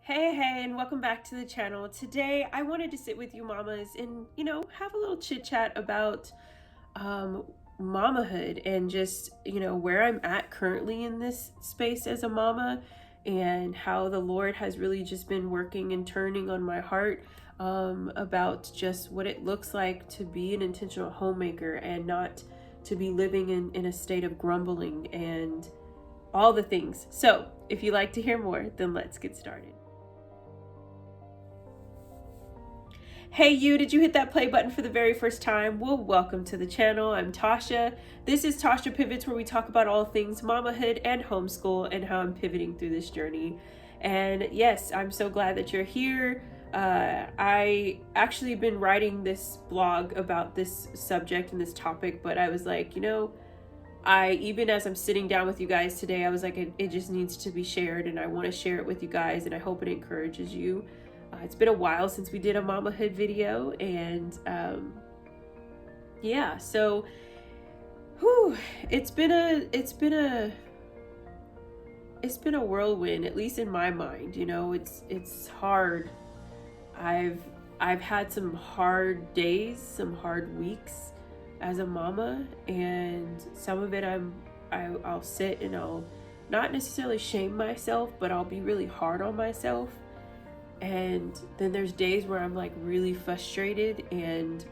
Hey, and welcome back to the channel. Today, I wanted to sit with you mamas and, have a little chit chat about um, mamahood and just, where I'm at currently in this space as a mama and how the Lord has really just been working and turning on my heart about just what it looks like to be an intentional homemaker and not to be living in a state of grumbling and all the things. So, if you'd like to hear more, then let's get started. Hey you, did you hit that play button for the very first time? Well, welcome to the channel. I'm Tasha. This is Tasha Pivots, where we talk about all things mamahood and homeschool and how I'm pivoting through this journey. And yes, I'm so glad that you're here. I actually been writing this blog about this subject and this topic, but I was like, even as I'm sitting down with you guys today, I was like, it just needs to be shared, and I want to share it with you guys, and I hope it encourages you. It's been a while since we did a mamahood video, and yeah, so it's been a whirlwind, at least in my mind. It's hard. I've had some hard days, some hard weeks as a mama, and some of it I'll sit and I'll not necessarily shame myself, but I'll be really hard on myself. And then there's days where I'm like really frustrated and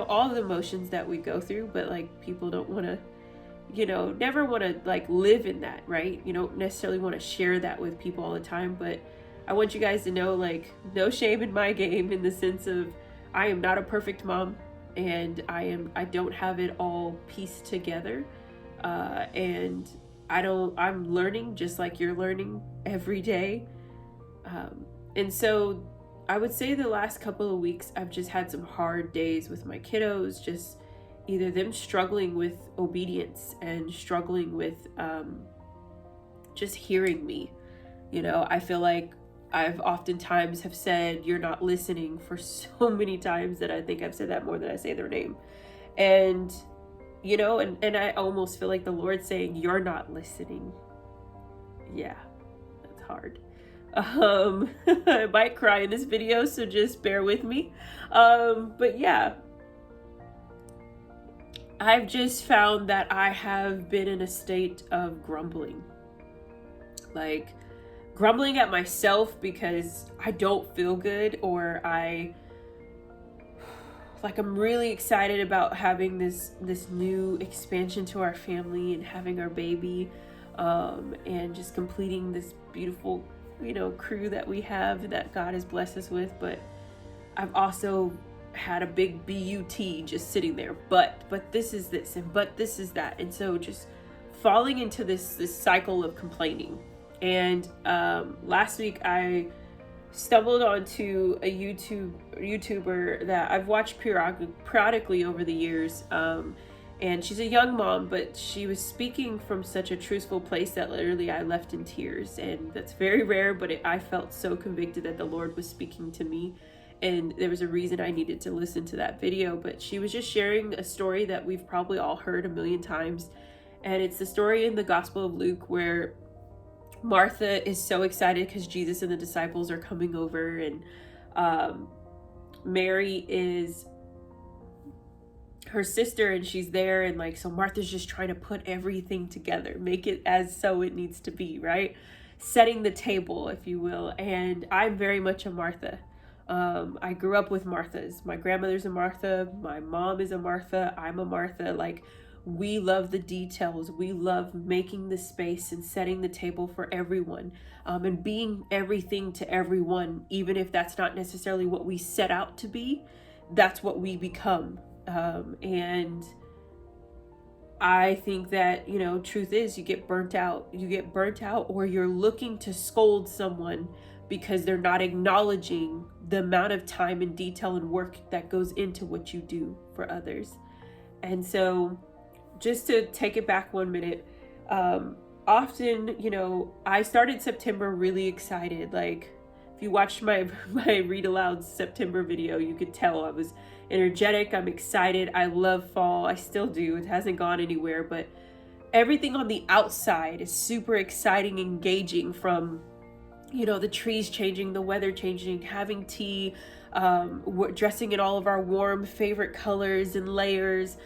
all of the emotions that we go through, but like people don't want to never want to like live in that, right? You don't necessarily want to share that with people all the time, but I want you guys to know, like, no shame in my game, in the sense of I am not a perfect mom, and I don't have it all pieced together, and I'm learning just like you're learning every day. And so I would say the last couple of weeks, I've just had some hard days with my kiddos, just either them struggling with obedience and struggling with just hearing me. I feel like I've oftentimes have said, "You're not listening," for so many times that I think I've said that more than I say their name. And, and I almost feel like the Lord's saying, "You're not listening." Yeah, that's hard. I might cry in this video, so just bear with me. But yeah, I've just found that I have been in a state of grumbling. Like, grumbling at myself because I don't feel good, or I'm really excited about having this new expansion to our family and having our baby, and just completing this beautiful crew that we have, that God has blessed us with. But I've also had a big BUT just sitting there, but this is this, and but this is that, and so just falling into this cycle of complaining. And last week I stumbled onto a YouTuber that I've watched periodically over the years, and she's a young mom, but she was speaking from such a truthful place that literally I left in tears. And that's very rare, but I felt so convicted that the Lord was speaking to me. And there was a reason I needed to listen to that video. But she was just sharing a story that we've probably all heard a million times. And it's the story in the Gospel of Luke where Martha is so excited because Jesus and the disciples are coming over. And Mary is her sister, and she's there, and like, so Martha's just trying to put everything together, make it as so it needs to be, right? Setting the table, if you will. And I'm very much a Martha. I grew up with Marthas. My grandmother's a Martha, my mom is a Martha, I'm a Martha. Like, we love the details, we love making the space and setting the table for everyone, and being everything to everyone, even if that's not necessarily what we set out to be. That's what we become. And I think that, truth is, you get burnt out, or you're looking to scold someone because they're not acknowledging the amount of time and detail and work that goes into what you do for others. And so just to take it back 1 minute, often, I started September really excited. Like, if you watched my read aloud September video, you could tell I was energetic, I'm excited, I love fall, I still do, it hasn't gone anywhere, but everything on the outside is super exciting, engaging, from you know, the trees changing, the weather changing, having tea, dressing in all of our warm favorite colors and layers,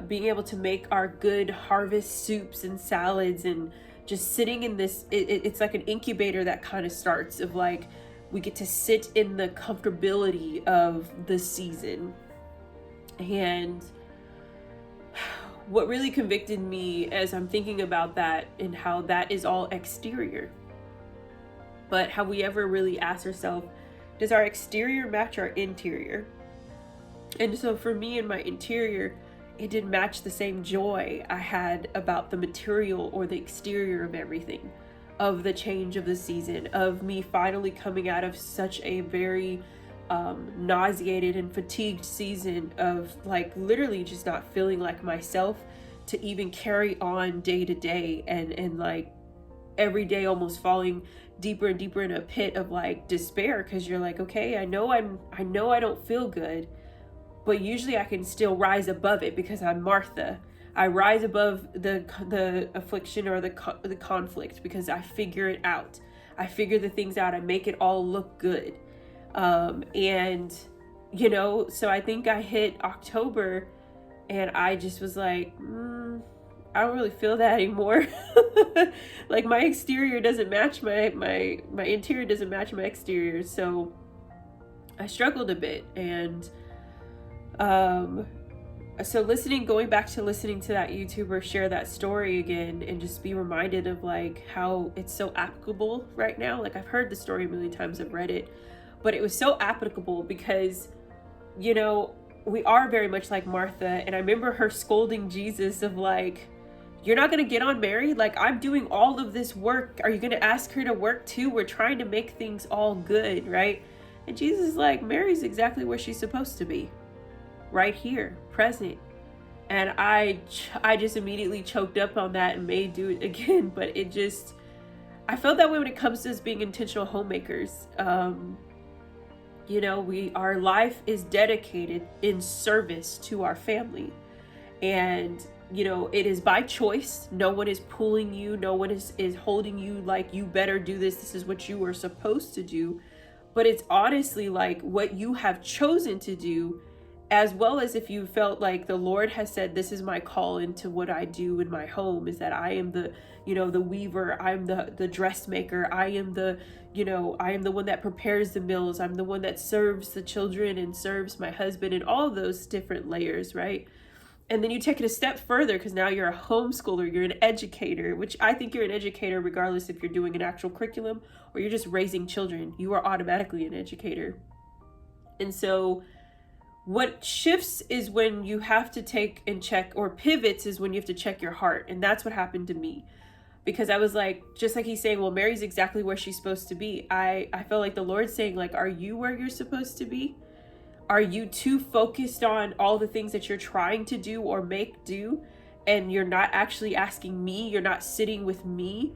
being able to make our good harvest soups and salads, and just sitting in this, it's like an incubator that kind of starts of like, we get to sit in the comfortability of the season. And what really convicted me as I'm thinking about that and how that is all exterior, but have we ever really asked ourselves, does our exterior match our interior? And so for me in my interior, it didn't match the same joy I had about the material or the exterior of everything, of the change of the season, of me finally coming out of such a very nauseated and fatigued season of like literally just not feeling like myself to even carry on day to day, and like every day almost falling deeper and deeper in a pit of like despair, because you're like, okay, I know I don't feel good, but usually I can still rise above it because I'm Martha. I rise above the affliction or the conflict because I figure it out. I figure the things out. I make it all look good. And you know, so I think I hit October and I just was like, I don't really feel that anymore. Like my exterior doesn't match my interior doesn't match my exterior. So I struggled a bit. And so going back to listening to that YouTuber share that story again, and just be reminded of like how it's so applicable right now. Like I've heard the story a million times, I've read it, but it was so applicable because, you know, we are very much like Martha. And I remember her scolding Jesus of like, you're not going to get on Mary? Like, I'm doing all of this work. Are you going to ask her to work too? We're trying to make things all good, right? And Jesus is like, Mary's exactly where she's supposed to be. Right here, present. And I just immediately choked up on that and may do it again. But I felt that way when it comes to us being intentional homemakers. You know, our life is dedicated in service to our family. And you know, it is by choice. No one is pulling you. No one is holding you like, you better do this. This is what you are supposed to do. But it's honestly like what you have chosen to do, as well as if you felt like the Lord has said, this is my call into what I do in my home, is that I am the, you know, the weaver. I'm the dressmaker. I am the one that prepares the meals. I'm the one that serves the children and serves my husband, and all of those different layers, right? And then you take it a step further because now you're a homeschooler, you're an educator, which I think you're an educator regardless if you're doing an actual curriculum or you're just raising children. You are automatically an educator. And so what shifts is when you have to take and check, or pivots is when you have to check your heart. And that's what happened to me. Because I was like, just like he's saying, well, Mary's exactly where she's supposed to be. I felt like the Lord's saying, like, are you where you're supposed to be? Are you too focused on all the things that you're trying to do or make do, and you're not actually asking me? You're not sitting with me.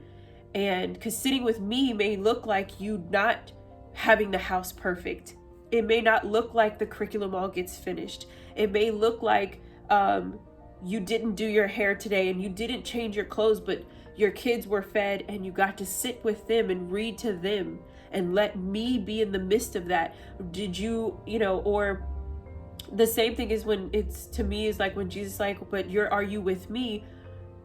And because sitting with me may look like you not having the house perfect. It may not look like the curriculum all gets finished. It may look like you didn't do your hair today and you didn't change your clothes, but your kids were fed and you got to sit with them and read to them and let me be in the midst of that. Did you, or the same thing is when it's, to me, is like when Jesus is like, but are you with me?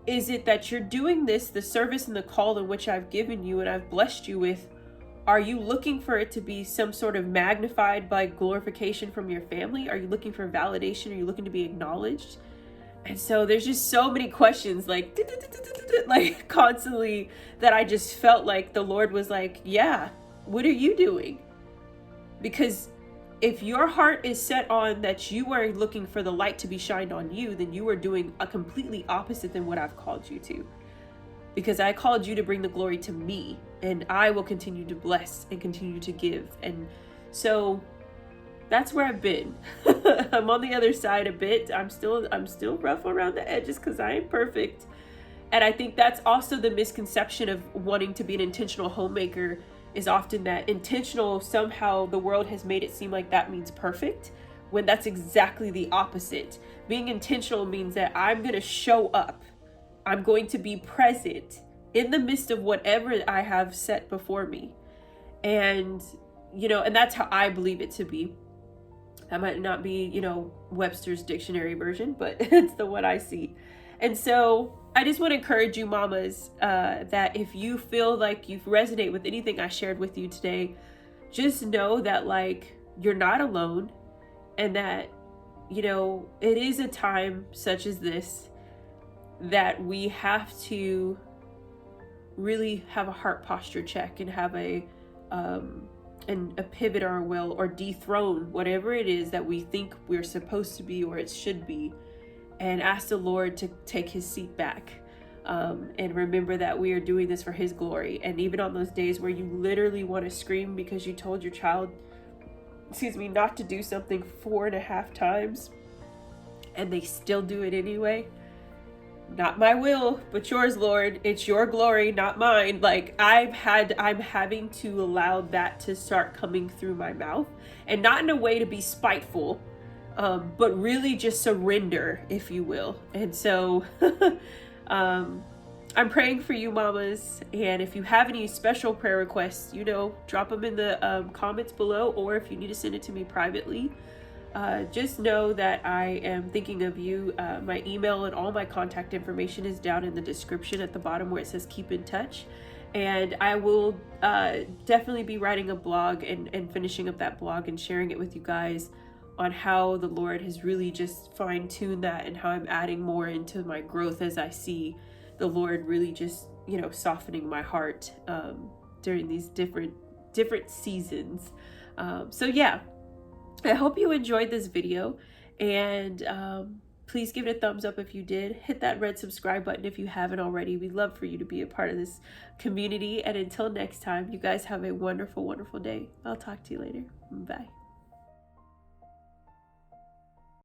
Is it that you're doing this, the service and the call in which I've given you and I've blessed you with? Are you looking for it to be some sort of magnified by glorification from your family? Are you looking for validation? Are you looking to be acknowledged? And so there's just so many questions like constantly that I just felt like the Lord was like, yeah, what are you doing? Because if your heart is set on that you are looking for the light to be shined on you, then you are doing a completely opposite than what I've called you to. Because I called you to bring the glory to me, and I will continue to bless and continue to give. And so that's where I've been. I'm on the other side a bit. I'm still rough around the edges because I ain't perfect. And I think that's also the misconception of wanting to be an intentional homemaker, is often that intentional, somehow the world has made it seem like that means perfect, when that's exactly the opposite. Being intentional means that I'm going to show up. I'm going to be present in the midst of whatever I have set before me. And, and that's how I believe it to be. That might not be, Webster's dictionary version, but it's the one I see. And so I just want to encourage you, mamas, that if you feel like you resonate with anything I shared with you today, just know that, like, you're not alone, and that, it is a time such as this that we have to really have a heart posture check and have a pivot our will, or dethrone whatever it is that we think we're supposed to be or it should be, and ask the Lord to take his seat back. And remember that we are doing this for his glory. And even on those days where you literally want to scream because you told your child, not to do something 4.5 times, and they still do it anyway, not my will, but yours, Lord. It's your glory, not mine. Like, I'm having to allow that to start coming through my mouth, and not in a way to be spiteful, but really just surrender, if you will. And so, I'm praying for you, mamas. And if you have any special prayer requests, drop them in the comments below, or if you need to send it to me privately. Just know that I am thinking of you. My email and all my contact information is down in the description at the bottom where it says keep in touch. And I will definitely be writing a blog and finishing up that blog and sharing it with you guys on how the Lord has really just fine-tuned that, and how I'm adding more into my growth as I see the Lord really just, softening my heart during these different seasons. So yeah. I hope you enjoyed this video, and please give it a thumbs up if you did. Hit that red subscribe button if you haven't already. We'd love for you to be a part of this community. And until next time, you guys have a wonderful, wonderful day. I'll talk to you later. Bye.